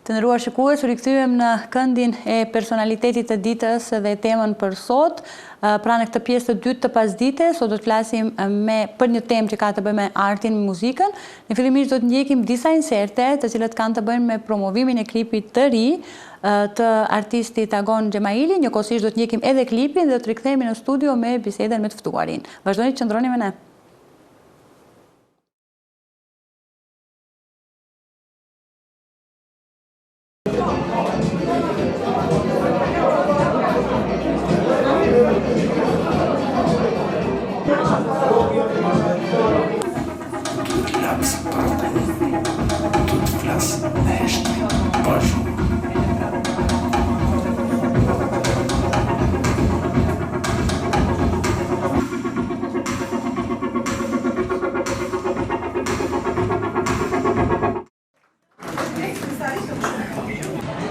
Të nderuar shikues, u rikthyem në këndin e personalitetit të ditës dhe temën për sot. Pra në këtë pjesë të dytë të pasdites, sot do të flasim për një temë që ka të bëjë me artin, me muzikën. Në fillimisht do të ndjekim disa inserte, të cilët kanë të bëjnë me promovimin e klipit të ri të artistit Agon Xhemaili. Njëkohësisht do të ndjekim edhe klipin dhe do të rikthehemi në studio me bisedën me të ftuarin. Vazhdoni të qëndroni me ne.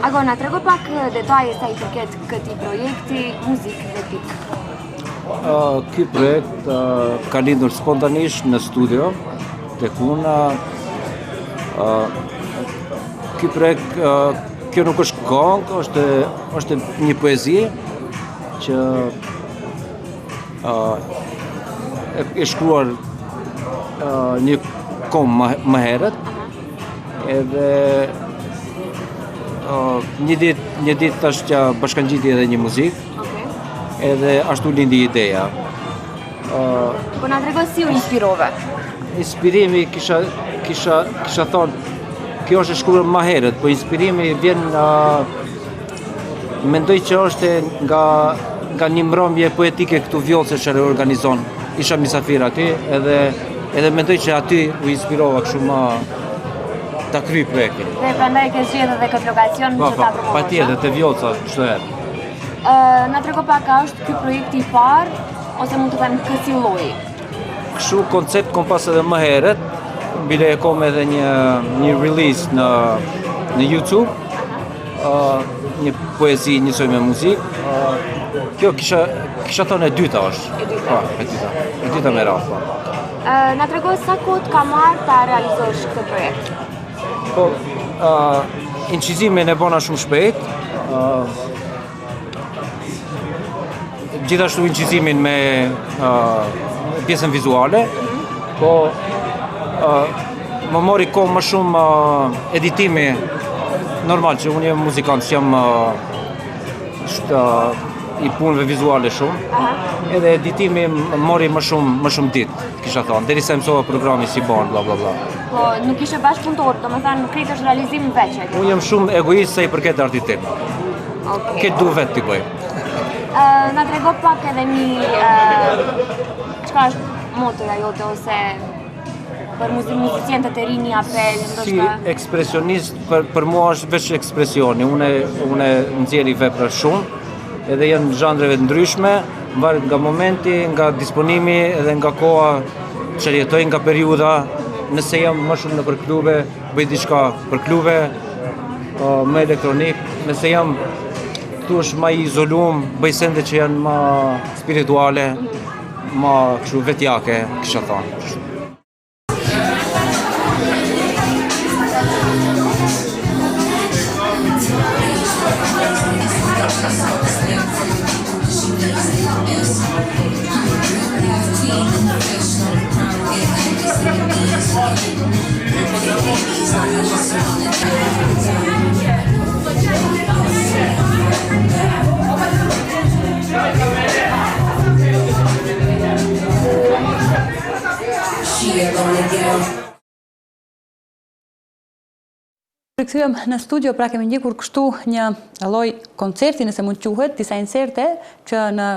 Agon, na trego pak detaje sa I përket këtij projekti Muzikë dhe Pik. Ky projekt ka lindur spontanisht në studio tek unë. Ky projekt, kjo nuk është këngë, është një poezi që e shkruar një kohë më herët, edhe një ditë tash që bashkangjiti edhe një muzikë, edhe ashtu lindi ideja. Po na trego si u inspirove? Inspirimi kisha thonë, kjo është e shkruar më herët, po inspirimi vjen mendoj që është nga një mbrëmje poetike këtu Vjollce që reorganizon. Isha misafir aty, edhe mendoj që aty u inspirova kështu më ta kryj projektin. Dhe prandaj ke zgjedhur edhe këtë lokacion që ta promovosh. Patjetër, te Vjollca, çdo herë. Na trego pak, a është ky projekti I parë ose mund të them kësi lloji? Kështu koncept kom pas edhe më herët, bile e kom edhe një release në YouTube, një poezi njësoj me muzikë. Kjo kisha thonë e dyta është. E dyta me radhë. Na trego sa kohë ka marrë ta realizosh këtë projekt? Po, incizimin e bona shumë shpejt, gjithashtu incizimin me pjesën vizuale, po më mori kohë më shumë editimi, normal që unë jam muzikant, jam I punëve vizuale shumë, edhe editimi më mori më shumë ditë, kisha thonë, derisa mësova programi si bon, bla bla bla. Po nuk ishe bashkëpunëtor, domethënë krejt është realizim veç. Unë jam shumë egoist sa I përket artit tim. Këtë du vetë t'i bëj. Na trego pak edhe çka është motoja jote ose për muziciantët e rinj një apel, Si ekspresionist, për mua është veç ekspresioni. Unë nxjerr vepra shumë, edhe janë zhandreve të ndryshme, varet nga momenti, nga disponimi, edhe nga koha që jetoj, nga periudha. Nëse jam më shumë në për klube, bëj diçka për klube, më elektronik. Nëse jam këtu është më I izoluar, bëj sende që janë më spirituale, më kështu vetjake, kisha thonë. Rikthyem në studio, pra kemi ndjekur kështu një lloj koncerti, nëse mund quhet, disa inserte që në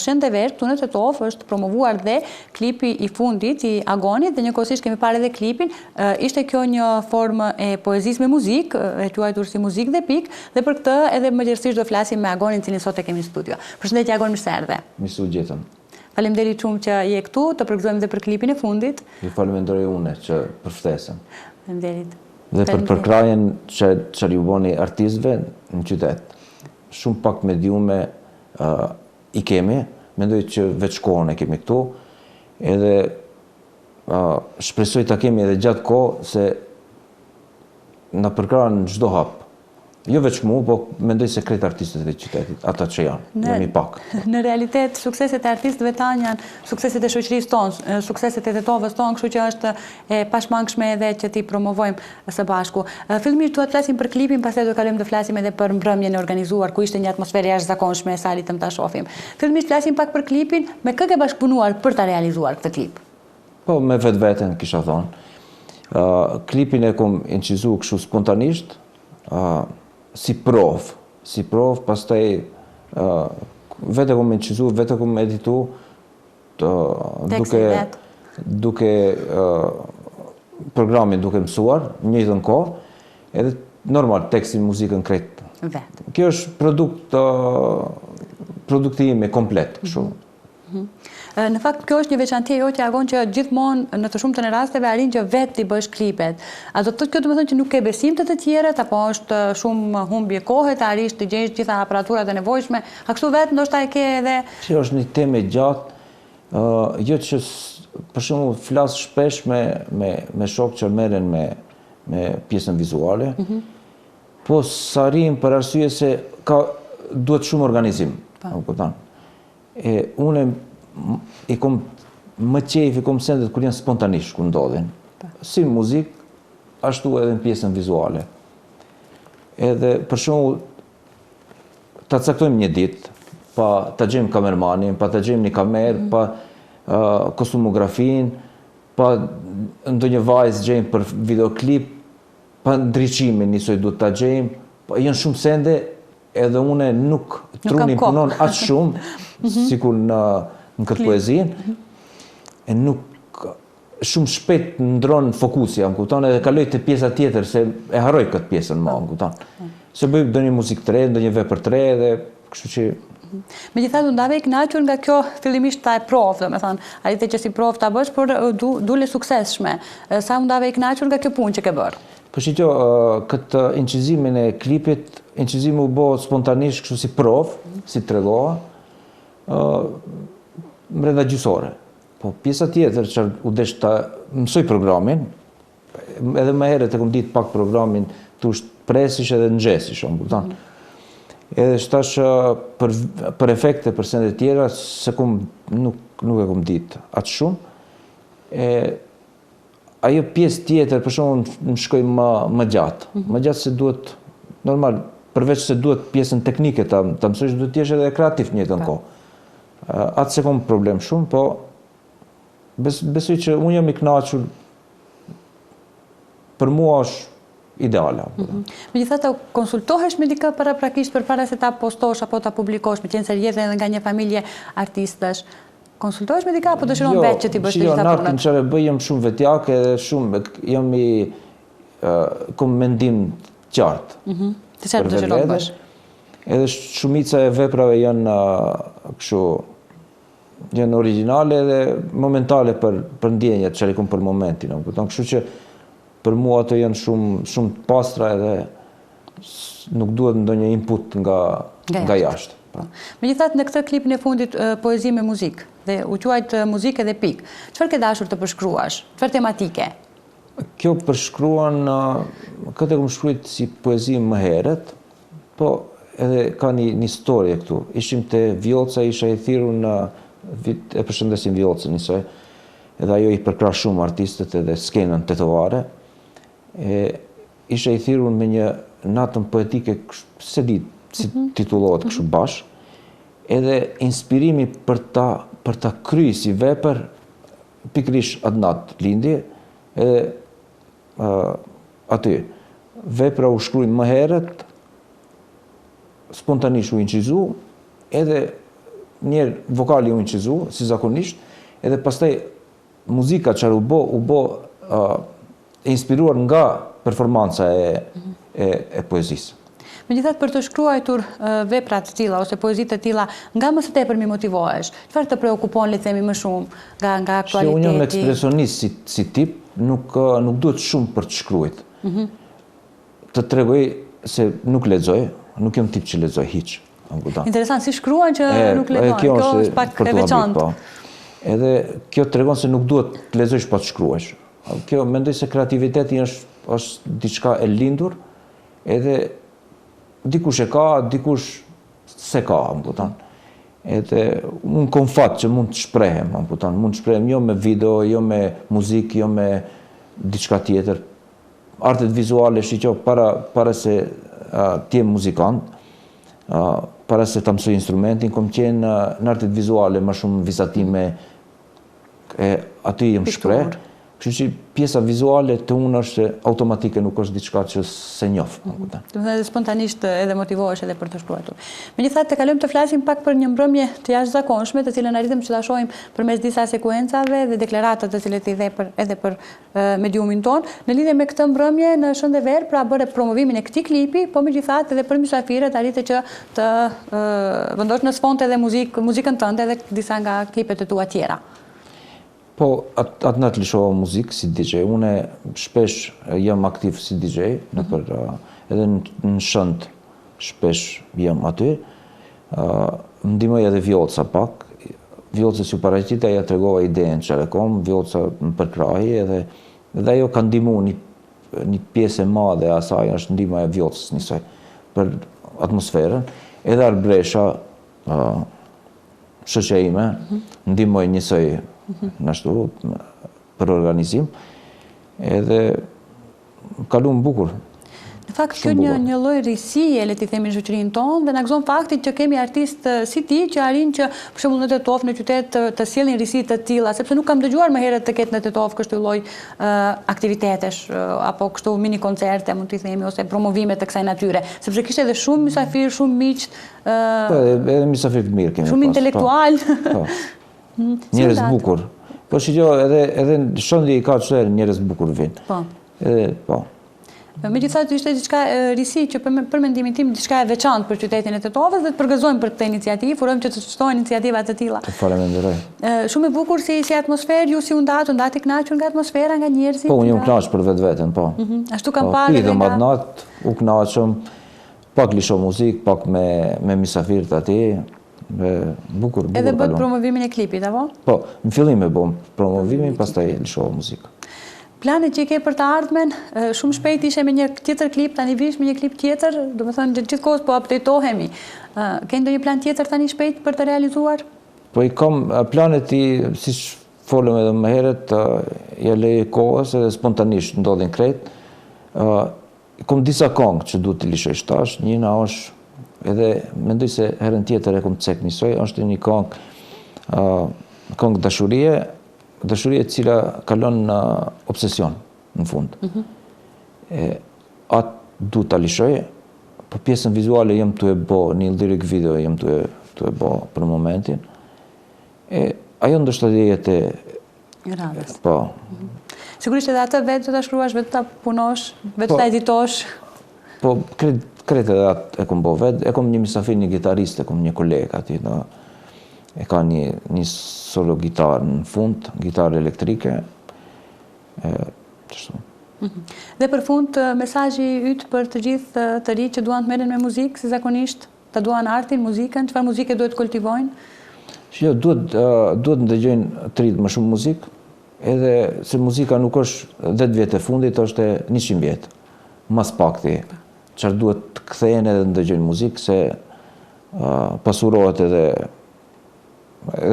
Shëndever, këtu në Tetov, është promovuar dhe klipi I fundit I Agonit, dhe njëkohësisht kemi parë edhe klipin. Ishte kjo një formë e poezisë me muzikë, e quajtur si Muzikë dhe Pik, dhe për këtë edhe më gjerësisht do flasim me Agonin, cilin sot e kemi në studio. Përshëndetje Agon, mirë se erdhe. Mirë se u gjetëm. Faleminderit shumë që je këtu, të përgëzojmë dhe për klipin e fundit. Ju falenderoj unë që për ftesën. Faleminderit. Dhe për përkrajen që ju boni artistëve në qytet. Shumë pak mediume I kemi, mendoj që veç kohën e kemi këtu, edhe shpresoj ta kemi edhe gjatë kohë se na përkrahen çdo hap. Jo veç mu, po mendoj se krejt artistët e qytetit, ata që janë, jemi pak. Në realitet, sukseset e artistëve tanë janë sukseset e shoqërisë tonë, sukseset e tetovës tonë, kështu që është e pashmangshme edhe që ti promovojmë së bashku. Fillimisht duhet flasim për klipin, pastaj do kalojmë të flasim edhe për mbrëmjen e organizuar, ku ishte një atmosferë jashtëzakonshme, sa ritëm ta shohim. Fillimisht flasim pak për klipin, me kë ke bashkëpunuar për ta realizuar këtë klip? Po, me vetveten kisha thonë. Klipin e kom incizu kështu spontanisht, si prov, pastaj vete kom incizu, vete kom editu, duke programin duke mësuar, njëjtën kohë, edhe normal tekstin, muzikën krejt. Kjo është produkti ime komplet, kështu. Në fakt, kjo është një veçantie jo që agon që gjithmonë në të shumtën e rasteve arrin që vetë t'i bësh klipet. A do të thotë kjo domethënë që nuk ke besim të tjerët, apo është shumë humbje kohe të arrish të gjesh gjitha aparaturat e nevojshme, a kështu vetë ndoshta e ke edhe... Që është një temë e gjatë, jo që për shembull flas shpesh me shokë që merren me pjesën vizuale, po s'arrim për arsye se duhet shumë organizim. Unë i kom më qejf, i kom sendet kur janë spontanisht ku ndodhin. Si muzik, ashtu edhe në pjesën vizuale. Edhe për shembull ta caktojmë një ditë, pa ta gjejmë kamermanin, pa ta gjejmë një kamerë, pa kostumografin, pa ndonjë vajzë gjejmë për videoklip, pa ndriçimin njësoj duhet ta gjejmë, pa janë shumë sende, edhe une nuk truni punon atë shumë, sikur në këtë poezinë, e nuk shumë shpejt ndronë fokusi, më kupton, edhe kaloj të pjesa tjetër, se e harroj këtë pjesën më kupton. Se bëj ndonjë muzikë të re, ndonjë vepër të re, dhe kështu që... Megjithatë, unë ndave i kënaqur nga kjo fillimisht ta e provë, domethënë, arrite që si provë ta bësh, por dule suksesshme. Sa unë ndave i kënaqur nga kjo punë që ke bërë? Po shqyqo, këtë incizimin e klipit, incizimi u bo spontanisht kështu si provë, si të regoha, mrenda gjysore. Po pjesa tjetër që u desh të mësoj programin, edhe më herët e kom ditë pak programin të presish edhe nxesish, kupton. Edhe shtash për efekte, për sende tjera, se nuk e kom ditë atë shumë. Ajo pjesë tjetër, për shumë, më shkoj më gjatë. Më gjatë se duhet, normal, përveç se duhet pjesën teknike të mësojsh, duhet t'jesh edhe kreativ njëtën kohë. Atë se kom problem shumë, po besoj që unë jam i kënaqur, për mua është ideala. Megjithatë, konsultohesh me dikë paraprakisht përpara se ta postosh apo ta publikosh, me qenë se rrjedh edhe nga një familje artistësh. Konsultohesh me dikë apo dëshiron vetë që ti bësh gjitha punët? Jo, në artin çfarë bëj jam shumë vetjak edhe shumë jam kom mendim të qartë. Të çfarë dëshiron bësh? Edhe shumica e veprave janë kështu janë origjinale dhe momentale për ndjenjat që i kam për momentin, kupton? Kështu që për mua ato janë shumë të pastra edhe nuk duhet ndonjë input nga jashtë. Megjithatë, në këtë klipin e fundit poezi me muzikë, dhe u quajt muzikë edhe pikë. Çfarë ke dashur të përshkruash? Çfarë tematike? Kjo përshkruan, këtë e kom shkruajt si poezi më herët, po edhe ka një historie këtu. Ishim te Vjoca, isha i thirrur në vit, e përshëndesim Vjocën njësoj, edhe ajo i përkra shumë artistët edhe skenën tetovare. Isha i thirrur me një natën poetike, se ditë, si titullohet kështu bashkë, edhe inspirimi për ta kry si vepër, pikrish atë natë lindje, edhe aty. Vepra u shkruaj më herët, spontanisht u incizu, edhe njerë vokali u incizu, si zakonisht, edhe pastaj muzika që u bo inspiruar nga performanca e poezisë. Megjithatë, për të shkruar vepra të tilla ose poezi të tilla, nga më së tepër mi motivohesh? Çfarë të preokupon, le të themi më shumë, nga aktualiteti? Unë jam ekspresionist si tip, nuk duhet shumë për të shkruajt. Të tregoj se nuk lexoj, nuk jam tip që lexoj hiç. Interesant, si shkruan që nuk lexon. Kjo është pak e veçantë. Edhe kjo tregon se nuk duhet të lexosh pa të shkruash. Kjo mendoj se kreativiteti është diçka e lindur, edhe dikush e ka, dikush se ka, më kupton. Edhe unë kom fat që mund të shprehem, më kupton, mund të shprehem jo me video, jo me muzikë, jo me diçka tjetër. Artet vizuale shiqo para se t'jem muzikant, para se ta mësoj instrumentin, kom qenë në artet vizuale më shumë vizatime, aty jem shpreh. Kështu që pjesa vizuale të unë është automatike, nuk është diçka që se njoh. Do të thënë spontanisht edhe motivohesh edhe për të shkruar. Megjithatë, të kalojmë të flasim pak për një mbrëmje të jashtëzakonshme, të cilën arritëm që ta shohim përmes disa sekuencave dhe deklaratat të cilat i dhe edhe për mediumin ton. Në lidhje me këtë mbrëmje në Shëndever, pra bëre promovimin e këtij klipi, po megjithatë edhe për mysafirët arrite që të vendosh në sfond edhe muzikën tënde edhe disa nga klipet e tua tjera. Po, atë natë lëshova muzikë si DJ. Une shpesh jam aktiv si DJ, edhe në shënd shpesh jam aty. Më ndihmoj edhe Vjoca pak. Vjocës ju paraqita, ja tregova idenë që kom, Vjoca më përkrahi edhe ajo ka ndihmu një pjesë e madhe e asaj, është ndihma e Vjocës njësoj, për atmosferën. Edhe Arbresha, shoqja ime, ndihmoj njësoj nashtu për organizim, edhe kalum bukur. Në fakt, kjo një lloj rrisie, le t'i themi, në shoqërinë tonë, dhe na gëzon fakti që kemi artistë si ti që arrin që për shembull në Tetov, në qytet, të sjellin rrisi të tilla, sepse nuk kam dëgjuar më herët të ketë në Tetov kështu lloj aktivitetesh apo kështu mini koncerte, mund t'i themi, ose promovime të kësaj natyre, sepse kishte edhe shumë mysafir, shumë miq, edhe mysafir të mirë kemi. Shumë intelektual. Njerëz bukur. Po shikoj, edhe Shëndi i ka çfarë njerëz bukur vinë. Po. Po. Megjithatë ishte diçka risi që për mendimin tim diçka e veçantë për qytetin e Tetovës dhe të përgëzojmë për këtë iniciativë, urojmë që të çtojnë iniciativa të tilla. Faleminderoj. Shumë e bukur si atmosferë, ju si u ndati i kënaqur nga atmosfera, nga njerëzit. Po, unë jam kënaq për vetveten, po. Ashtu kam parë edhe nga natë, u kënaqëm, pak lisho muzikë, pak me mysafirët aty. Bukur. Edhe bët promovimin e klipit, apo? Po, në fillim e bëm promovimin, pastaj lëshova muzikë. Planet që i ke për të ardhmen, shumë shpejt ishe me një tjetër klip, tani vish me një klip tjetër, do me thënë gjithkohës po updatehemi. Ke ndonjë plan tjetër tani shpejt për të realizuar? Po i kam planet si folëm edhe më herët, ja lejë kohës edhe spontanisht ndodhin krejt. Kom disa këngë që duhet të lishoj shtash, njëna është edhe mendoj se herën tjetër e kom të cek njësoj, është një këngë dashurie cila kalon në obsesion në fund. Atë du të lishoj, për pjesën vizuale jem të e bo, një lyric video jem të e bo për momentin. Ajo ndështë të jetë radhës. Po. Sigurisht edhe atë vetë të ta shkruash, vetë të punosh, vetë të editosh. Po, kretë edhe atë e kom bo vetë, e kom një mysafir, një gitarist, e kom një kolegë ati, e ka një solo gitarë në fund, gitarë elektrike. Dhe për fund, mesazhi yt për të gjithë të rinj që duan të merren me muzikë, si zakonisht, të duan artin, muzikën, çfarë muzike duhet kultivojnë? Jo, duhet ndëgjojnë të rinjt më shumë muzikë, edhe se muzika nuk është 10 vjet e fundit, është 100 vjet. Mas pakti, çfarë duhet të kthehen edhe ndëgjojnë muzikë, se pasurohet edhe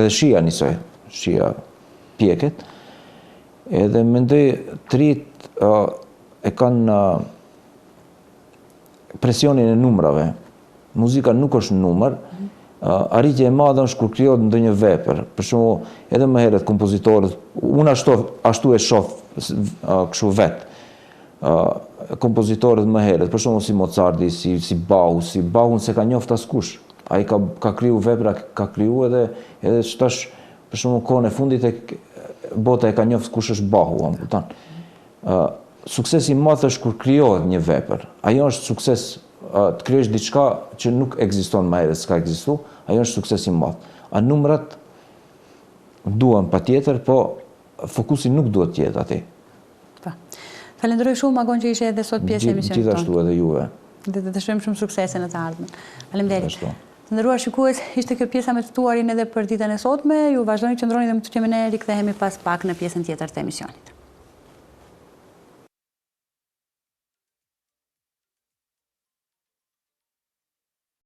shija njësoj, shija pjeket, edhe mendoj të rinjt e kanë presionin e numrave. Muzika nuk është numër, arritje e madhe është kur krijohet ndonjë vepër. Për shembull, edhe më herët kompozitorët, unë ashtu e shoh kështu vetë. Kompozitorët më herët, për shembull si Mozarti, si Bach, si Bachun se ka njoft askush. Ai ka kriju vepra, ka kriju edhe shtash, për shembull kohën e fundit bota e ka njoft kush është Bachu, kupton. Suksesi i madh është kur krijohet një vepër. Ajo është sukses, të krijosh diçka që nuk ekziston më herët, s'ka ekzistuar, ajo është sukses i madh. A numrat duan patjetër, po fokusi nuk duhet të jetë aty. Po. Falenderoj shumë Agon që ishe edhe sot pjesë e emisionit tonë. Gjithashtu edhe juve. Dhe të dëshirojmë shumë suksese në të ardhmen. Faleminderit. Të nderuar shikues, ishte kjo pjesa me të tuarin edhe për ditën e sotme. Ju vazhdoni të qëndroni dhe më të që ne rikthehemi pas pak në pjesën tjetër të emisionit.